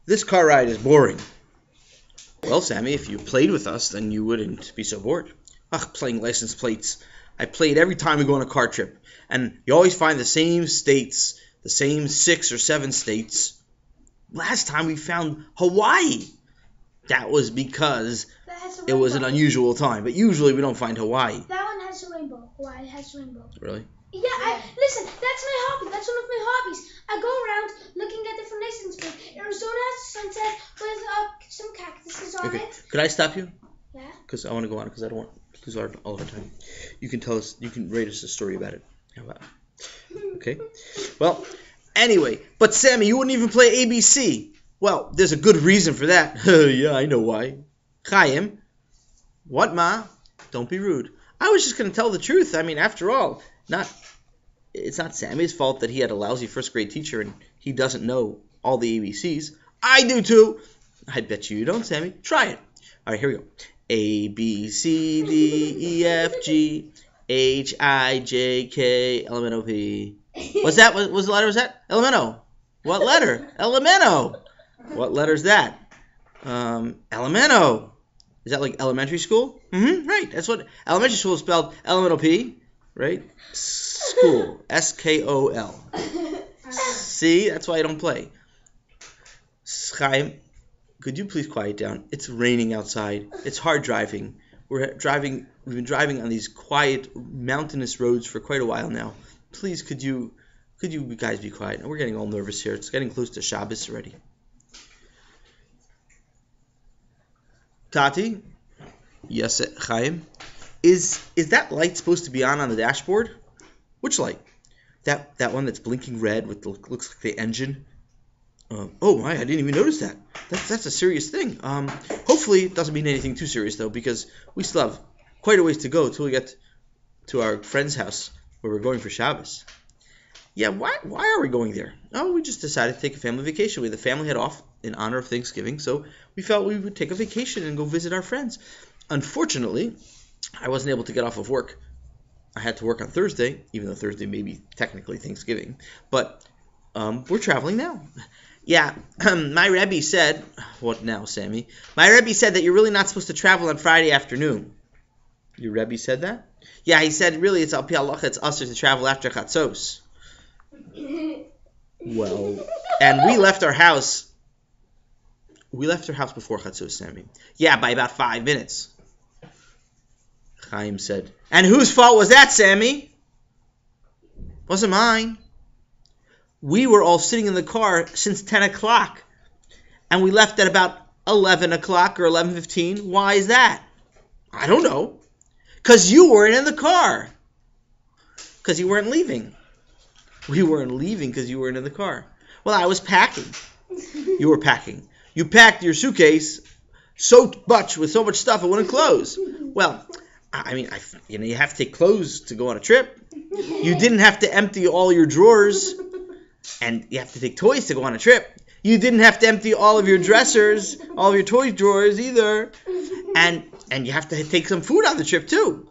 This car ride is boring. Well, Sammy, if you played with us, then you wouldn't be so bored. Ugh, playing license plates. I played every time we go on a car trip. And you always find the same states, the same 6 or 7 states. Last time we found Hawaii. That was because it was an unusual time. But usually we don't find Hawaii. That one has a rainbow. Hawaii has a rainbow. Really? Yeah, listen, that's my hobby. That's one of my hobbies. I go around looking at different license plates. Arizona has a sunset with some cactuses on it. Could I stop you? Yeah? Because I want to go on because I don't want to lose all of our time. You can tell us, you can rate us a story about it. How about it? Okay? Well, anyway, but Sammy, you wouldn't even play ABC. Well, there's a good reason for that. Yeah, I know why. Chaim. What, Ma? Don't be rude. I was just going to tell the truth. I mean, after all, it's not Sammy's fault that he had a lousy first grade teacher and he doesn't know all the ABCs. I do too. I bet you don't, Sammy. Try it. All right, here we go. A, B, C, D, E, F, G, H, I, J, K, L, M, N, O, P. What's that? What letter was that? Elemento. What letter? Elemento. What letter's that? Elemento. Is that like elementary school? Right. That's what elementary school is spelled. L-M-N-O-P. Right? School. S-K-O-L. See? That's why I don't play. Chaim, could you please quiet down? It's raining outside. It's hard driving. We've been driving on these quiet mountainous roads for quite a while now. Please, could you guys be quiet? We're getting all nervous here. It's getting close to Shabbos already. Tati? Yes, Chaim? Is that light supposed to be on the dashboard? Which light? That one that's blinking red with looks like the engine? Oh my, I didn't even notice that. That's a serious thing. Hopefully it doesn't mean anything too serious though, because we still have quite a ways to go till we get to our friend's house where we're going for Shabbos. Yeah, why are we going there? Oh, we just decided to take a family vacation. The family had off in honor of Thanksgiving, so we felt we would take a vacation and go visit our friends. Unfortunately, I wasn't able to get off of work. I had to work on Thursday, even though Thursday may be technically Thanksgiving. But we're traveling now. Yeah, my Rebbe said, what now, Sammy? My Rebbe said that you're really not supposed to travel on Friday afternoon. Your Rebbe said that? Yeah, he said really it's al pi halacha, it's usher to travel after Chatzos. Well, and we left our house before Chatzos, Sammy. Yeah, by about 5 minutes. Chaim said, and whose fault was that, Sammy? Wasn't mine. We were all sitting in the car since 10 o'clock. And we left at about 11 o'clock or 11:15. Why is that? I don't know. Because you weren't in the car. Because you weren't leaving. We weren't leaving because you weren't in the car. Well, I was packing. You were packing. You packed your suitcase so much with so much stuff it wouldn't close. Well, I mean, you have to take clothes to go on a trip. You didn't have to empty all your drawers, and you have to take toys to go on a trip. You didn't have to empty all of your dressers, all of your toy drawers either, and you have to take some food on the trip too.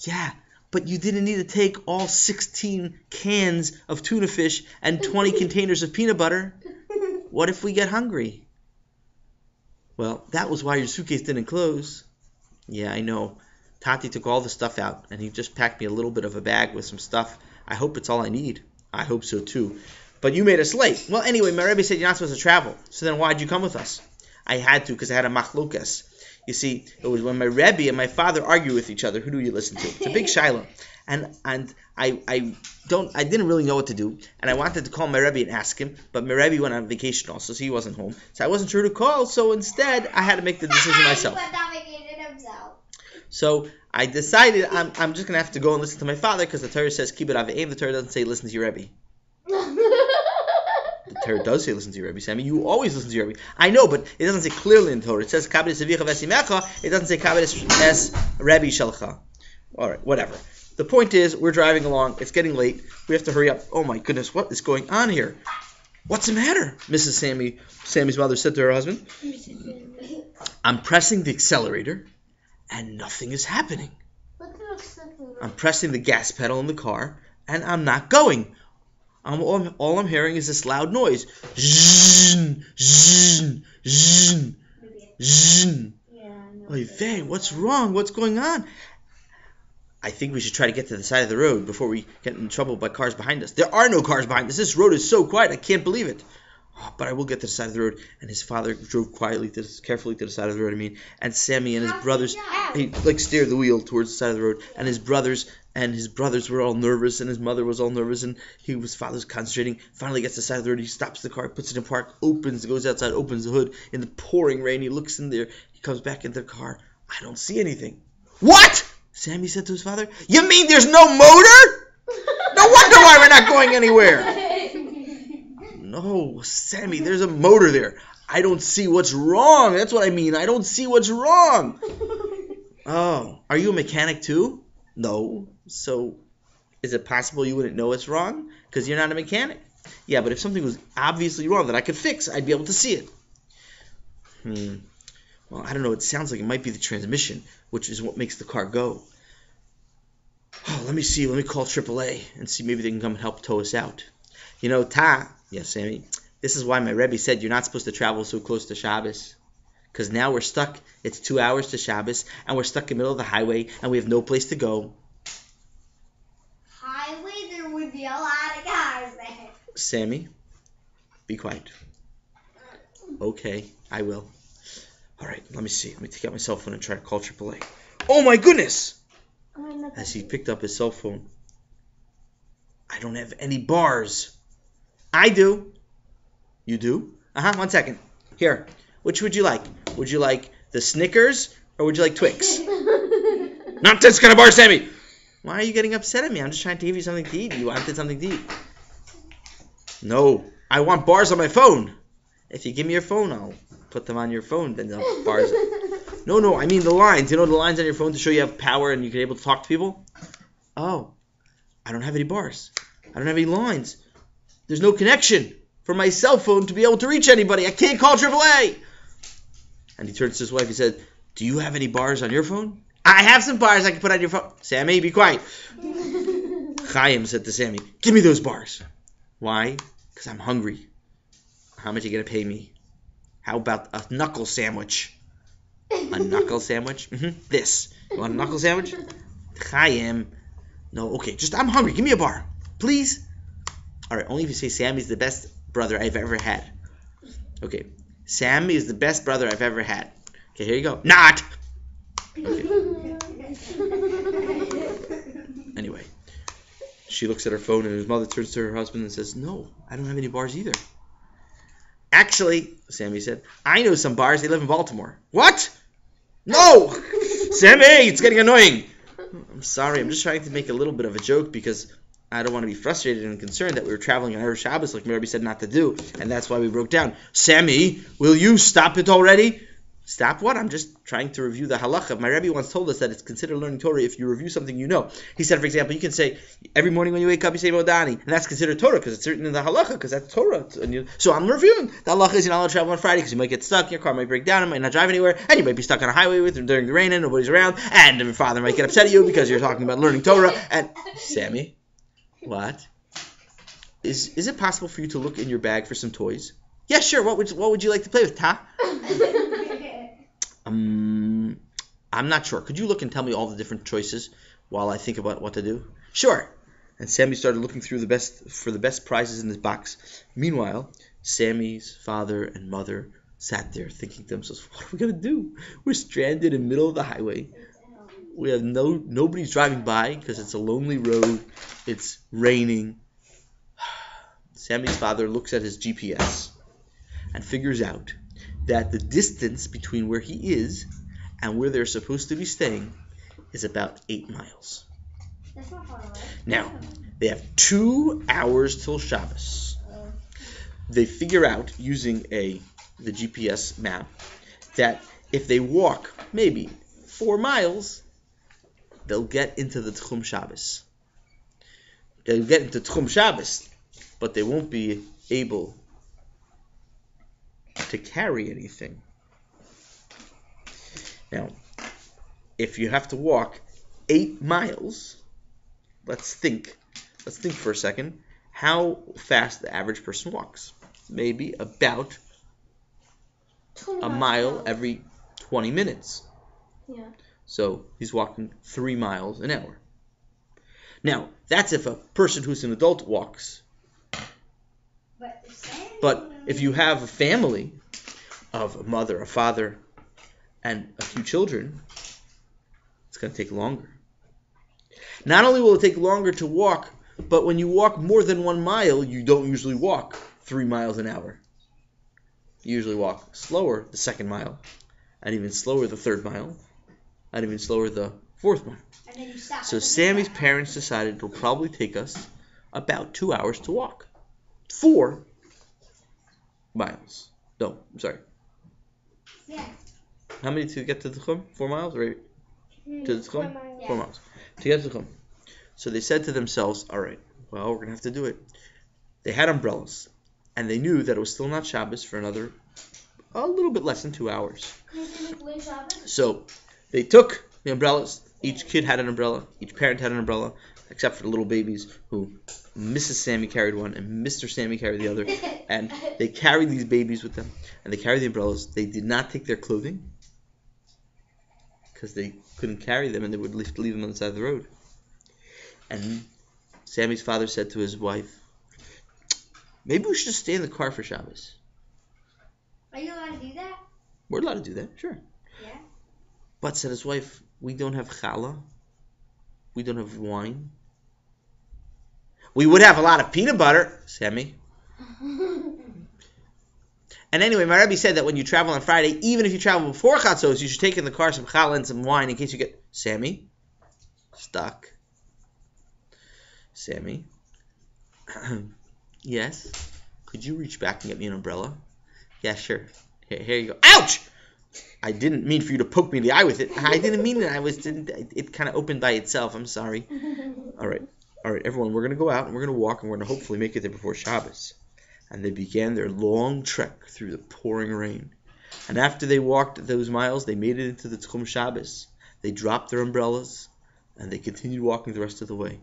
Yeah, but you didn't need to take all 16 cans of tuna fish and 20 containers of peanut butter. What if we get hungry? Well, that was why your suitcase didn't close. Yeah, I know. Tati took all the stuff out, and he just packed me a little bit of a bag with some stuff. I hope it's all I need. I hope so, too. But you made us late. Well, anyway, my Rebbe said you're not supposed to travel. So then why'd you come with us? I had to, because I had a machlokas. You see, it was when my Rebbe and my father argue with each other, who do you listen to? It's a big shiloh. And I didn't really know what to do, and I wanted to call my Rebbe and ask him, but my Rebbe went on vacation also, so he wasn't home. So I wasn't sure to call, so instead I had to make the decision myself. He went on vacation himself. So I decided I'm just going to have to go and listen to my father, because the Torah says, Kibbut Avim. The Torah doesn't say listen to your Rebbe. The Torah does say listen to your Rebbe, Sammy. You always listen to your Rebbe. I know, but it doesn't say clearly in the Torah. It says Kabed es Avicha v'esimecha. It doesn't say Kabed es Rebbe shalcha. All right, whatever. The point is, we're driving along. It's getting late. We have to hurry up. Oh my goodness, what is going on here? What's the matter? Sammy's mother said to her husband. I'm pressing the accelerator, and nothing is happening. I'm pressing the gas pedal in the car, and I'm not going. All I'm hearing is this loud noise. Zzz, zzz, zzz, zzz. Oy vey, what's wrong? What's going on? I think we should try to get to the side of the road before we get in trouble by cars behind us. There are no cars behind us. This road is so quiet. I can't believe it. But I will get to the side of the road. And his father drove carefully to the side of the road, and Sammy and his brothers, he steered the wheel towards the side of the road, and his brothers were all nervous, and his mother was all nervous, and father's concentrating. Finally gets to the side of the road. He stops the car, puts it in park, goes outside, opens the hood. In the pouring rain, he looks in there. He comes back into the car. I don't see anything. What? Sammy said to his father. You mean there's no motor? No wonder why we're not going anywhere. No, Sammy, there's a motor there. I don't see what's wrong. That's what I mean. I don't see what's wrong. Oh, are you a mechanic too? No. So, is it possible you wouldn't know what's wrong? Because you're not a mechanic. Yeah, but if something was obviously wrong that I could fix, I'd be able to see it. Well, I don't know. It sounds like it might be the transmission, which is what makes the car go. Oh, let me see. Let me call AAA and see maybe they can come and help tow us out. You know, yes, Sammy, this is why my Rebbe said you're not supposed to travel so close to Shabbos. Because now we're stuck. It's 2 hours to Shabbos, and we're stuck in the middle of the highway, and we have no place to go. Highway? There would be a lot of cars there. Sammy, be quiet. Okay, I will. All right, let me see. Let me take out my cell phone and try to call AAA. Oh, my goodness! As he picked up his cell phone, I don't have any bars. I do. You do? 1 second. Here. Which would you like? Would you like the Snickers or would you like Twix? Not this kind of bar, Sammy! Why are you getting upset at me? I'm just trying to give you something to eat. You wanted something to eat. No. I want bars on my phone. If you give me your phone, I'll put them on your phone. Then they'll bars. No. I mean the lines. You know the lines on your phone to show you have power and you can be able to talk to people? Oh. I don't have any bars. I don't have any lines. There's no connection for my cell phone to be able to reach anybody. I can't call AAA. And he turns to his wife. He said, do you have any bars on your phone? I have some bars I can put on your phone. Sammy, be quiet. Chaim said to Sammy, give me those bars. Why? Because I'm hungry. How much are you going to pay me? How about a knuckle sandwich? A knuckle sandwich? This. You want a knuckle sandwich? Chaim. No, okay. I'm hungry. Give me a bar. Please? All right, only if you say Sammy's the best brother I've ever had. Okay, Sammy is the best brother I've ever had. Okay, here you go. Not! Okay. Anyway, she looks at her phone and his mother turns to her husband and says, no, I don't have any bars either. Actually, Sammy said, I know some bars. They live in Baltimore. What? No! Sammy, it's getting annoying. I'm sorry. I'm just trying to make a little bit of a joke because I don't want to be frustrated and concerned that we were traveling on Erev Shabbos like Mary said not to do, and that's why we broke down. Sammy, will you stop it already? Stop what? I'm just trying to review the halacha. My Rebbe once told us that it's considered learning Torah if you review something you know. He said, for example, you can say, every morning when you wake up, you say Modani, and that's considered Torah because it's written in the halacha because that's Torah. So I'm reviewing. The halacha is you're not allowed to travel on Friday because you might get stuck, your car might break down, it might not drive anywhere, and you might be stuck on a highway during the rain and nobody's around, and your father might get upset at you because you're talking about learning Torah. And Sammy, what? Is it possible for you to look in your bag for some toys? Yeah, sure. What would you like to play with, Ta? I'm not sure. Could you look and tell me all the different choices while I think about what to do? Sure. And Sammy started looking through the best prizes in his box. Meanwhile, Sammy's father and mother sat there thinking to themselves, what are we going to do? We're stranded in the middle of the highway. We have nobody's driving by because it's a lonely road. It's raining. Sammy's father looks at his GPS and figures out that the distance between where he is and where they're supposed to be staying is about 8 miles. That's not far away. Now, they have 2 hours till Shabbos. They figure out, using the GPS map, that if they walk maybe 4 miles, they'll get into the Tchum Shabbos. They'll get into Tchum Shabbos, but they won't be able to carry anything. Now, if you have to walk 8 miles, let's think for a second. how fast the average person walks. Maybe about a mile every 20 minutes. Yeah. So he's walking 3 miles an hour. Now, that's if a person who's an adult walks. But if you have a family of a mother, a father, and a few children, it's going to take longer. Not only will it take longer to walk, but when you walk more than 1 mile, you don't usually walk 3 miles an hour. You usually walk slower the 2nd mile, and even slower the 3rd mile, and even slower the 4th mile. And then you stop. So Sammy's parents decided it'll probably take us about 2 hours to walk. 4 miles. No, I'm sorry. Yeah. How many to get to the Chum? 4 miles, right? To the Chum? 4 miles. To get to the Chum. So they said to themselves, all right, well, we're going to have to do it. They had umbrellas, and they knew that it was still not Shabbos for another, a little bit less than 2 hours. So they took the umbrellas. Each kid had an umbrella. Each parent had an umbrella, except for the little babies who Mrs. Sammy carried one and Mr. Sammy carried the other. And they carried these babies with them, and they carried the umbrellas. They did not take their clothing because they couldn't carry them, and they would leave them on the side of the road. And Sammy's father said to his wife, maybe we should just stay in the car for Shabbos. Are you allowed to do that? We're allowed to do that, sure. Yeah. But, said his wife, we don't have challah. We don't have wine. We would have a lot of peanut butter, Sammy. And anyway, my Rebbe said that when you travel on Friday, even if you travel before Chatzos, you should take in the car some challah and some wine in case you get... Sammy? Stuck. Sammy? Yes? Could you reach back and get me an umbrella? Yeah, sure. Here you go. Ouch! I didn't mean for you to poke me in the eye with it. I didn't mean it. It kind of opened by itself. I'm sorry. All right, everyone. We're going to go out and we're going to walk and we're going to hopefully make it there before Shabbos. And they began their long trek through the pouring rain. And after they walked those miles, they made it into the Tchum Shabbos. They dropped their umbrellas and they continued walking the rest of the way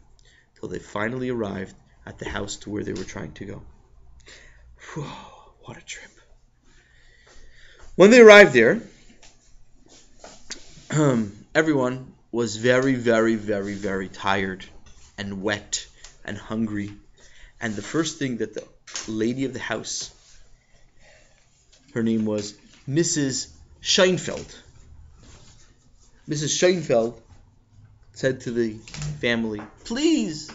till they finally arrived at the house to where they were trying to go. Whew, what a trip. When they arrived there, everyone was very, very, very, very tired and wet and hungry. And the first thing that the lady of the house, her name was Mrs. Scheinfeld. Mrs. Scheinfeld said to the family, please,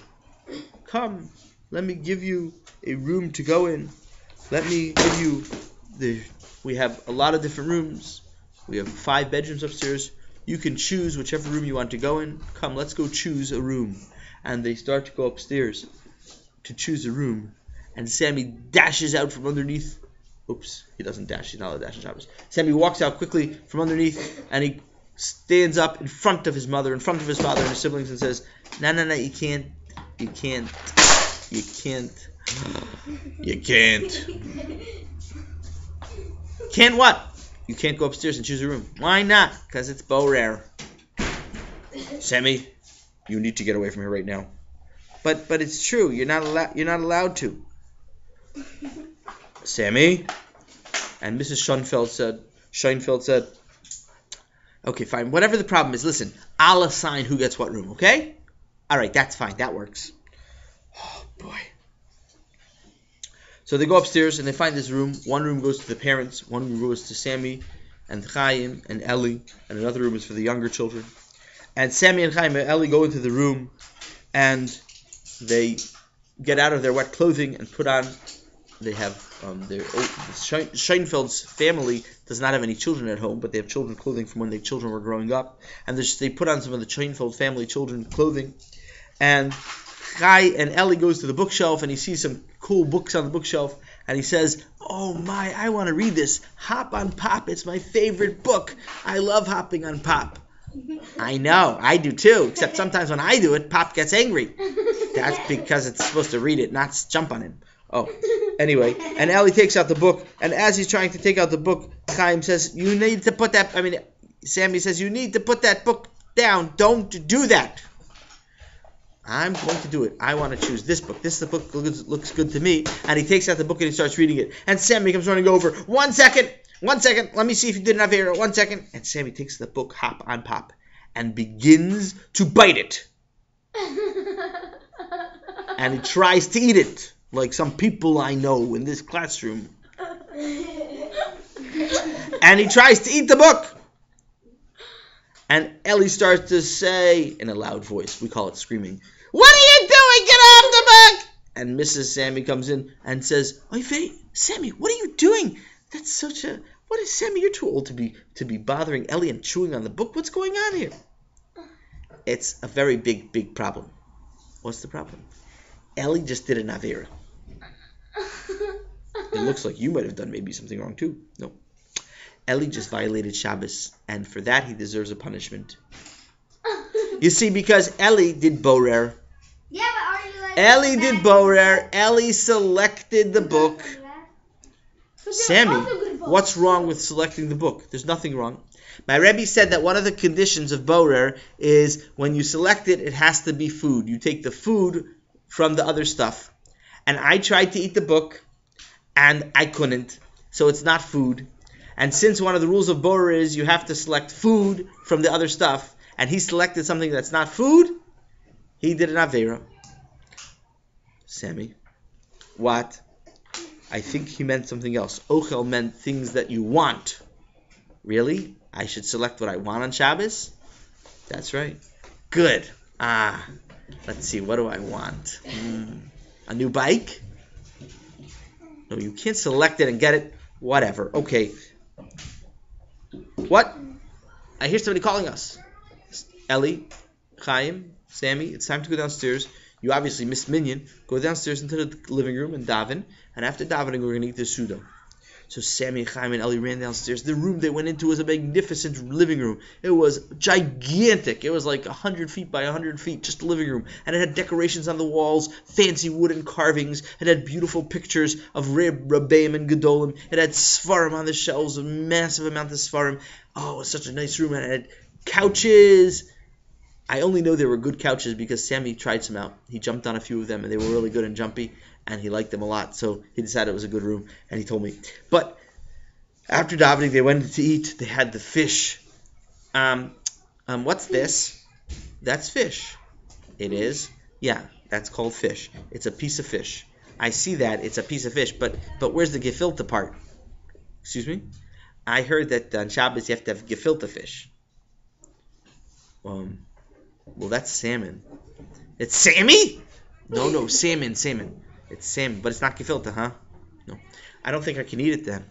come, let me give you a room to go in. Let me give you we have a lot of different rooms. We have 5 bedrooms upstairs. You can choose whichever room you want to go in. Come, let's go choose a room. And they start to go upstairs to choose a room. And Sammy dashes out from underneath. Oops, he doesn't dash. He's not allowed to dash in Shabbos. Sammy walks out quickly from underneath, and he stands up in front of his mother, in front of his father and his siblings, and says, no, you can't. You can't. Can't what? You can't go upstairs and choose a room. Why not? Because it's Bo Rare. Sammy, you need to get away from here right now. But it's true. You're not allowed to. Sammy, and Mrs. Scheinfeld said, okay, fine. Whatever the problem is, listen, I'll assign who gets what room. Okay? All right, that's fine. That works. Oh boy. So they go upstairs and they find this room. One room goes to the parents, one room goes to Sammy and Chaim and Ellie, and another room is for the younger children. And Sammy and Chaim and Ellie go into the room and they get out of their wet clothing and put on, they have, Scheinfeld's family does not have any children at home, but they have children clothing from when their children were growing up. And they put on some of the Scheinfeld family children clothing. And Chai and Ellie goes to the bookshelf and he sees some cool books on the bookshelf and he says, oh my, I want to read this. Hop on Pop. It's my favorite book. I love hopping on Pop. I know, I do too, except sometimes when I do it, Pop gets angry. That's because it's supposed to read it, not jump on him. Oh, anyway, and Ellie takes out the book, and as he's trying to take out the book, Chaim says, Sammy says, you need to put that book down. Don't do that. I'm going to do it. I want to choose this book. This book looks good to me. And he takes out the book and he starts reading it. And Sammy comes running over. 1 second. 1 second. Let me see if you did enough here. 1 second. And Sammy takes the book hop on pop and begins to bite it. And he tries to eat it, like some people I know in this classroom. And he tries to eat the book. And Ellie starts to say in a loud voice, we call it screaming, "What are you doing? Get off the book!" And Mrs. Sammy comes in and says, "Oy vey, Sammy, what are you doing? That's such a... What is Sammy? You're too old to be bothering Ellie and chewing on the book. What's going on here?" It's a very big problem. What's the problem? Ellie just did an Avera. It looks like you might have done maybe something wrong too. No. Ellie just violated Shabbos, and for that he deserves a punishment. You see, because Ellie did Borer. Yeah, but are you like... Ellie did Borer. Ellie selected the book. Sammy, what's wrong with selecting the book? There's nothing wrong. My Rebbe said that one of the conditions of Borer is when you select it, it has to be food. You take the food from the other stuff. And I tried to eat the book, and I couldn't. So it's not food. And since one of the rules of Borer is you have to select food from the other stuff, and he selected something that's not food, he did an Avera. Sammy, what? I think he meant something else. Ochel meant things that you want. Really? I should select what I want on Shabbos? That's right. Good. Let's see, what do I want? A new bike? No, you can't select it and get it. Whatever. Okay. What? I hear somebody calling us. Ellie, Chaim, Sammy, it's time to go downstairs. You obviously missed Minyan. Go downstairs into the living room and daven. And after davening, we're going to eat the Suda. So Sammy, Chaim, and Ellie ran downstairs. The room they went into was a magnificent living room. It was gigantic. It was like 100 feet by 100 feet, just a living room. And it had decorations on the walls, fancy wooden carvings. It had beautiful pictures of Rabbeim and Gedolim. It had Sfarim on the shelves, a massive amount of Sfarim. Oh, it was such a nice room. And it had couches. I only know they were good couches because Sammy tried some out. He jumped on a few of them, and they were really good and jumpy. And he liked them a lot, so he decided it was a good room, and he told me. But after davening, they went to eat. They had the fish. What's this? That's fish. It is? Yeah, that's called fish. It's a piece of fish. I see that. It's a piece of fish, but where's the gefilte part? Excuse me? I heard that on Shabbos you have to have gefilte fish. Well, that's salmon. It's Sammy? No, salmon. It's salmon, but it's not gefilte, huh? No. I don't think I can eat it then.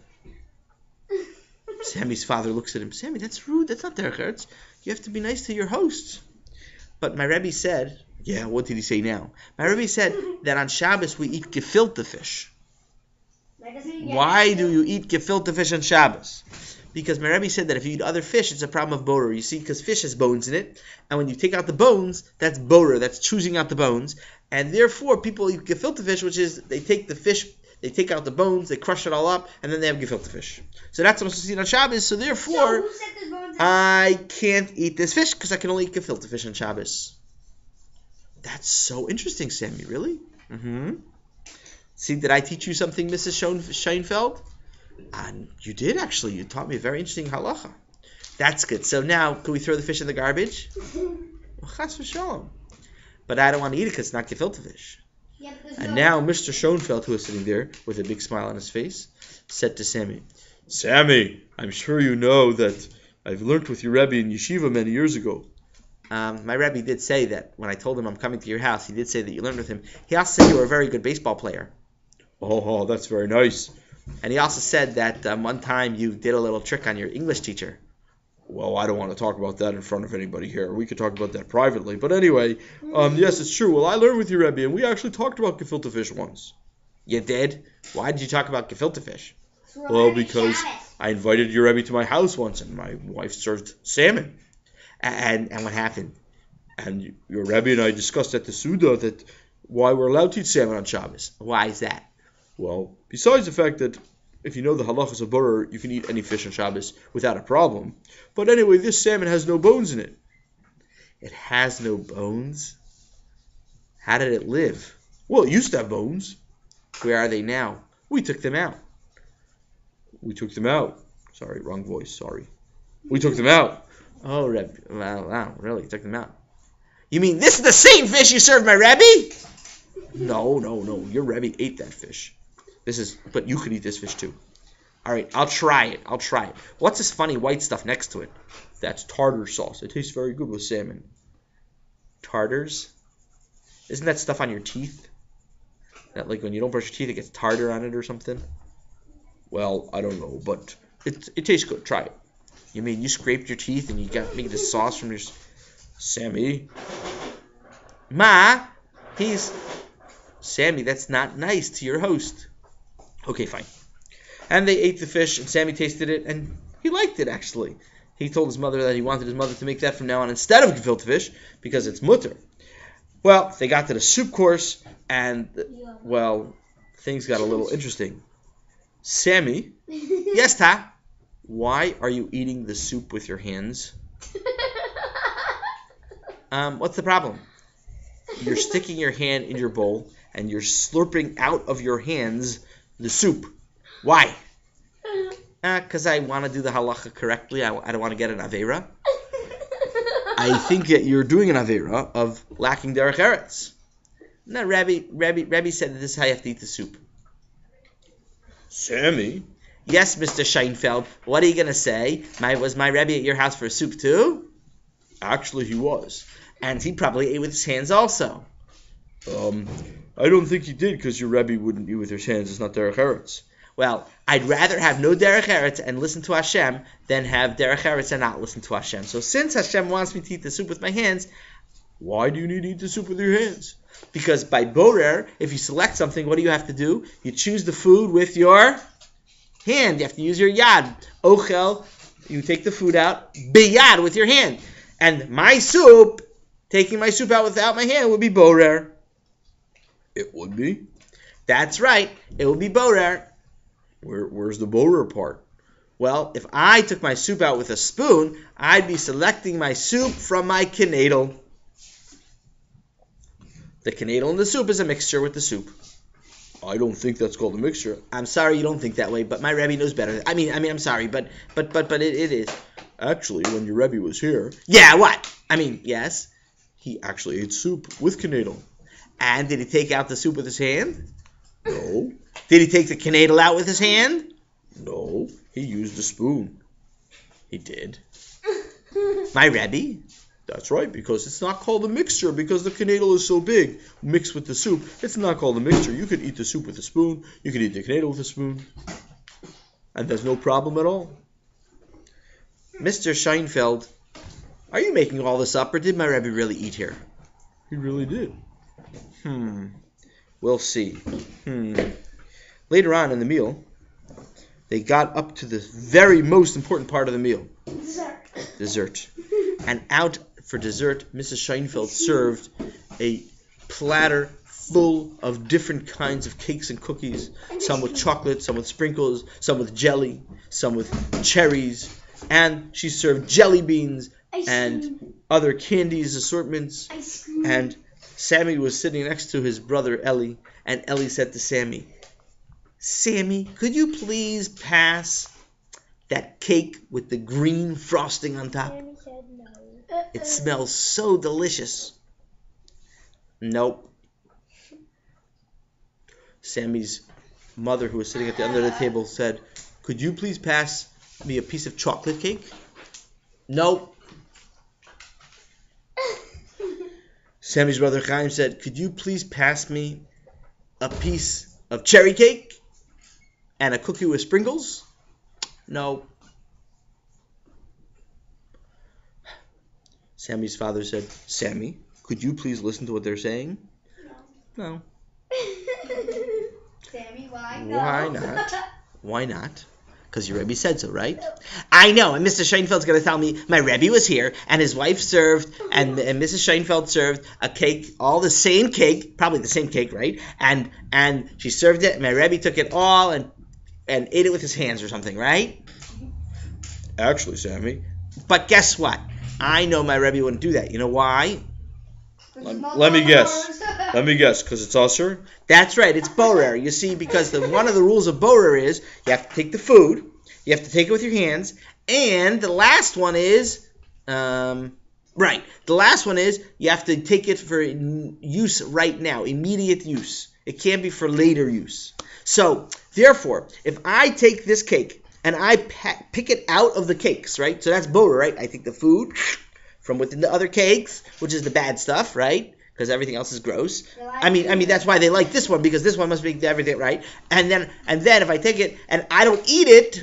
Sammy's father looks at him. Sammy, that's rude. That's not derech eretz. You have to be nice to your hosts. But my Rebbe said, yeah, what did he say now? My Rebbe said that on Shabbos we eat gefilte fish. Why do you eat gefilte fish on Shabbos? Because my Rebbe said that if you eat other fish, it's a problem of borer. You see, because fish has bones in it, and when you take out the bones, that's borer. That's choosing out the bones. And therefore, people eat gefilte fish, which is they take the fish, they take out the bones, they crush it all up, and then they have gefilte fish. So that's what I'm supposed to eat on Shabbos. So therefore, I can't eat this fish because I can only eat gefilte fish on Shabbos. That's so interesting, Sammy. Really? Mm-hmm. See, did I teach you something, Mrs. Schoenfeld? You did, actually. You taught me a very interesting halacha. That's good. So now, can we throw the fish in the garbage? Well, chas v'shalom. But I don't want to eat it because it's not gefilte fish. Yeah, and now Mr. Schoenfeld, who was sitting there with a big smile on his face, said to Sammy, Sammy, I'm sure you know that I've learned with your Rebbe in yeshiva many years ago. My Rebbe did say that when I told him I'm coming to your house, he did say that you learned with him. He also said you were a very good baseball player. Oh, that's very nice. And he also said that one time you did a little trick on your English teacher. Well, I don't want to talk about that in front of anybody here. We could talk about that privately. But anyway, yes, it's true. Well, I learned with your Rebbe, and we actually talked about gefilte fish once. You did? Why did you talk about gefilte fish? Well, because I invited your Rebbe to my house once, and my wife served salmon. And what happened? And your Rebbe and I discussed at the Suda that why we're allowed to eat salmon on Shabbos. Why is that? Well, besides the fact that if you know the halachas of borer, you can eat any fish on Shabbos without a problem. But anyway, this salmon has no bones in it. It has no bones? How did it live? Well, it used to have bones. Where are they now? We took them out. We took them out. Sorry, wrong voice. Sorry. We took them out. Oh, Rebbe. Wow, really? Took them out. You mean this is the same fish you served my Rebbe? No. Your Rebbe ate that fish. But you could eat this fish too. All right, I'll try it. What's this funny white stuff next to it? That's tartar sauce. It tastes very good with salmon. Tartars? Isn't that stuff on your teeth? That like when you don't brush your teeth, it gets tartar on it or something? Well, I don't know, but it tastes good. Try it. You mean you scraped your teeth and you got made the sauce from your... Sammy? Ma? Sammy, that's not nice to your host. Okay, fine. And they ate the fish, and Sammy tasted it, and he liked it, actually. He told his mother that he wanted his mother to make that from now on instead of gefilte fish, because it's mutter. Well, they got to the soup course, and, well, things got a little interesting. Sammy? Yes, Ta? Why are you eating the soup with your hands? What's the problem? You're sticking your hand in your bowl, and you're slurping out of your hands the soup. Why? Because I want to do the halacha correctly. I don't want to get an aveira. I think that you're doing an aveira of lacking derech eretz. No, Rabbi said that this is how you have to eat the soup. Sammy? Yes, Mr. Scheinfeld. What are you going to say? Was my Rebbe at your house for soup too? Actually, he was. And he probably ate with his hands also. I don't think he did, because your Rebbe wouldn't eat with his hands. It's not derech eretz. Well, I'd rather have no derech eretz and listen to Hashem than have derech eretz and not listen to Hashem. So since Hashem wants me to eat the soup with my hands, why do you need to eat the soup with your hands? Because by borer, if you select something, what do you have to do? You choose the food with your hand. You have to use your yad. Ochel, you take the food out, biyad, with your hand. And my soup, taking my soup out without my hand, would be borer. It would be. That's right. It would be borer. Where's the borer part? Well, if I took my soup out with a spoon, I'd be selecting my soup from my kenadel. The kenadel in the soup is a mixture with the soup. I don't think that's called a mixture. I'm sorry you don't think that way, but my Rebbe knows better. I mean, I'm sorry, but it is. Actually, when your Rebbe was here... Yeah, what? I mean, yes. He actually ate soup with kenadel. And did he take out the soup with his hand? No. Did he take the kenadel out with his hand? No. He used a spoon. He did. My Rebbe? That's right, because it's not called a mixture, because the kenadel is so big, mixed with the soup. It's not called a mixture. You could eat the soup with a spoon. You could eat the kenadel with a spoon. And there's no problem at all. Mr. Scheinfeld, are you making all this up, or did my Rebbe really eat here? He really did. We'll see. Later on in the meal, they got up to the very most important part of the meal. Dessert. And out for dessert, Mrs. Scheinfeld served a platter full of different kinds of cakes and cookies. Some with chocolate, some with sprinkles, some with jelly, some with cherries. And she served jelly beans and other candies, assortments. And Sammy was sitting next to his brother Eli, and Eli said to Sammy, Sammy, could you please pass that cake with the green frosting on top? Sammy said no. It smells so delicious. Nope. Sammy's mother, who was sitting at the end of the table, said, could you please pass me a piece of chocolate cake? Nope. Sammy's brother Chaim said, could you please pass me a piece of cherry cake and a cookie with sprinkles? No. Sammy's father said, Sammy, could you please listen to what they're saying? No. Sammy, why no? Why not? Why not? Because your Rebbe said so, right? I know, and Mr. Scheinfeld's going to tell me my Rebbe was here, and his wife served, and Mrs. Scheinfeld served a cake, all the same cake, probably the same cake, right? And she served it, and my Rebbe took it all and ate it with his hands or something, right? Actually, Sammy. But guess what? I know my Rebbe wouldn't do that. You know why? Let me guess. Let me guess, because it's usher? That's right, it's borer. You see, because one of the rules of borer is you have to take the food, you have to take it with your hands, and the last one is, the last one is you have to take it for use right now, immediate use. It can't be for later use. So, therefore, if I take this cake and I pick it out of the cakes, right? So that's borer, right? I take the food from within the other cakes, which is the bad stuff, right? Because everything else is gross. I mean that's why they like this one, because this one must make everything right. And then if I take it and I don't eat it,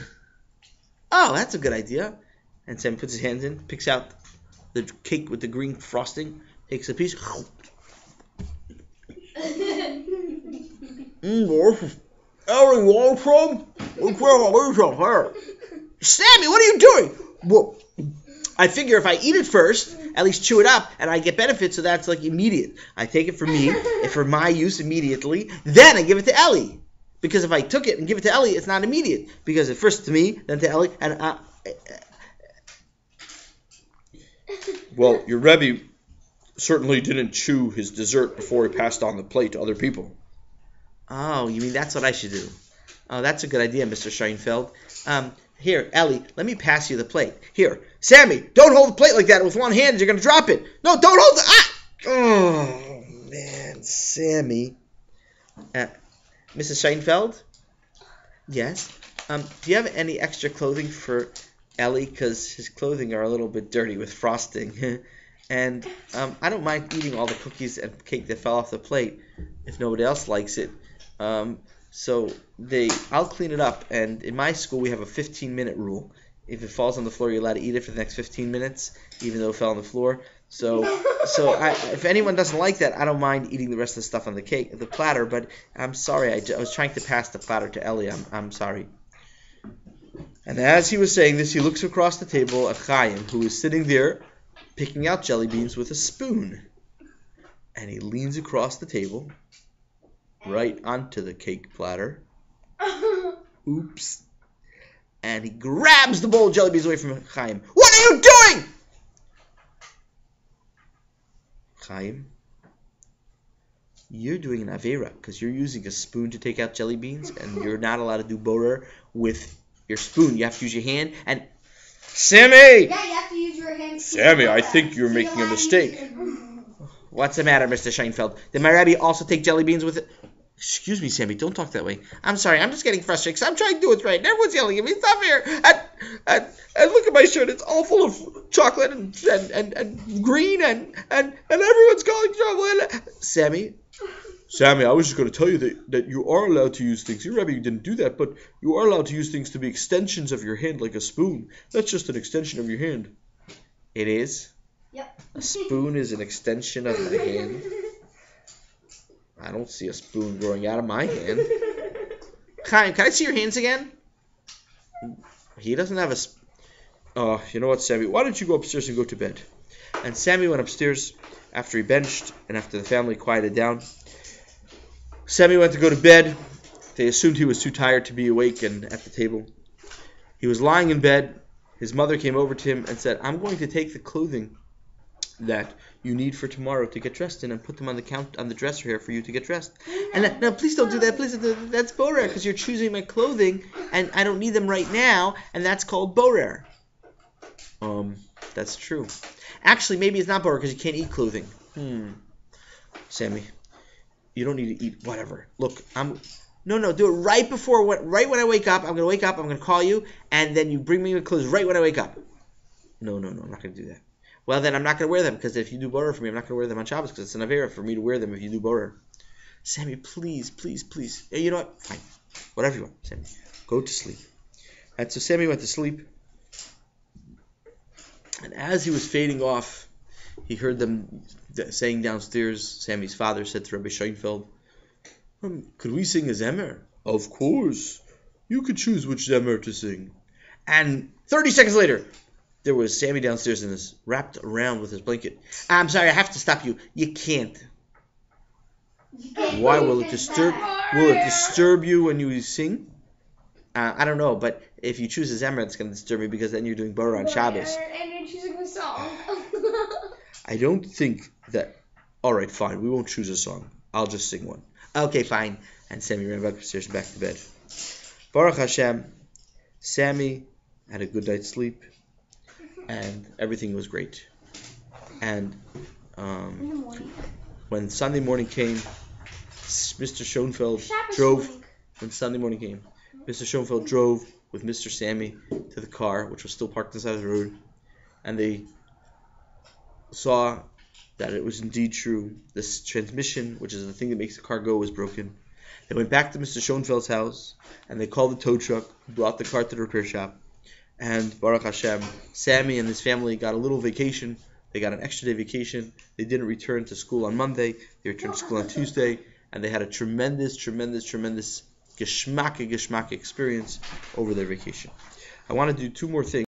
oh, that's a good idea. And Sam puts his hands in, picks out the cake with the green frosting, takes a piece. Ellie, you want some? Sammy, what are you doing? Well, I figure if I eat it first, at least chew it up, and I get benefits, so that's like immediate. I take it for me, for my use immediately, then I give it to Ellie. Because if I took it and give it to Ellie, it's not immediate. Because at first to me, then to Ellie, and Well, your Rebbe certainly didn't chew his dessert before he passed on the plate to other people. Oh, you mean that's what I should do? Oh, that's a good idea, Mr. Scheinfeld. Here, Ellie, let me pass you the plate. Here, Sammy, don't hold the plate like that with one hand. You're going to drop it. No, don't hold it. Ah! Oh, man, Sammy. Mrs. Scheinfeld? Yes? Do you have any extra clothing for Ellie? Because his clothing are a little bit dirty with frosting. And I don't mind eating all the cookies and cake that fell off the plate if nobody else likes it. So I'll clean it up. And in my school, we have a 15-minute rule. If it falls on the floor, you're allowed to eat it for the next 15 minutes, even though it fell on the floor. So if anyone doesn't like that, I don't mind eating the rest of the stuff on the cake, the platter. But I'm sorry, I was trying to pass the platter to Ellie. I'm sorry. And as he was saying this, he looks across the table at Chaim, who is sitting there picking out jelly beans with a spoon. And he leans across the table, right onto the cake platter. Oops. And he grabs the bowl of jelly beans away from Chaim. What are you doing? Chaim, you're doing an Avera because you're using a spoon to take out jelly beans, and you're not allowed to do borer with your spoon. You have to use your hand. And Sammy! Yeah, you have to use your hand. Sammy, I think you're making a mistake. What's the matter, Mr. Scheinfeld? Did my Rabbi also take jelly beans with it? Excuse me, Sammy, don't talk that way. I'm sorry, I'm just getting frustrated because I'm trying to do it right, and everyone's yelling at me. Stop here! And look at my shirt; it's all full of chocolate and green, and everyone's calling trouble. Sammy, I was just going to tell you that you are allowed to use things. Your Rebbe didn't do that, but you are allowed to use things to be extensions of your hand, like a spoon. That's just an extension of your hand. It is? Yep. A spoon is an extension of my hand? I don't see a spoon growing out of my hand. Chaim, can I see your hands again? He doesn't have a... you know what, Sammy? Why don't you go upstairs and go to bed? And Sammy went upstairs after he benched and after the family quieted down. Sammy went to go to bed. They assumed he was too tired to be awake and at the table. He was lying in bed. His mother came over to him and said, I'm going to take the clothing that you need for tomorrow to get dressed in and put them on the dresser here for you to get dressed. And no, please don't do that. Please don't do that. That's borer because you're choosing my clothing and I don't need them right now, and that's called borer. That's true. Actually, maybe it's not borer because you can't eat clothing. Sammy, you don't need to eat whatever. Look, No, do it right when I wake up. I'm going to wake up, I'm going to call you, and then you bring me the clothes right when I wake up. No, I'm not going to do that. Well, then I'm not going to wear them, because if you do borer for me, I'm not going to wear them on Shabbos, because it's an Avera for me to wear them if you do borer. Sammy, please. Hey, you know what? Fine. Whatever you want, Sammy. Go to sleep. And so Sammy went to sleep, and as he was fading off, he heard them saying downstairs, Sammy's father said to Rabbi Scheinfeld, could we sing a Zemer? Of course. You could choose which Zemer to sing. And 30 seconds later, there was Sammy downstairs and is wrapped around with his blanket. I'm sorry, I have to stop you. You can't. Why will it disturb? Will it disturb you when you sing? I don't know, but if you choose a Zemer, it's going to disturb me because then you're doing borer on Shabbos. And you're choosing the song. I don't think that All right, fine. We won't choose a song. I'll just sing one. Okay, fine. And Sammy ran back upstairs and back to bed. Baruch Hashem, Sammy had a good night's sleep, and everything was great. And In the morning. when Sunday morning came, Mr. Schoenfeld Shabbos drove. morning. When Sunday morning came, Mr. Schoenfeld drove with Mr. Sammy to the car, which was still parked on the side of the road, and they saw that it was indeed true. This transmission, which is the thing that makes the car go, was broken. They went back to Mr. Schoenfeld's house, and they called the tow truck, who brought the car to the repair shop. And Baruch Hashem, Sammy and his family got a little vacation. They got an extra day vacation. They didn't return to school on Monday. They returned to school on Tuesday, and they had a tremendous geschmack experience over their vacation. I want to do two more things.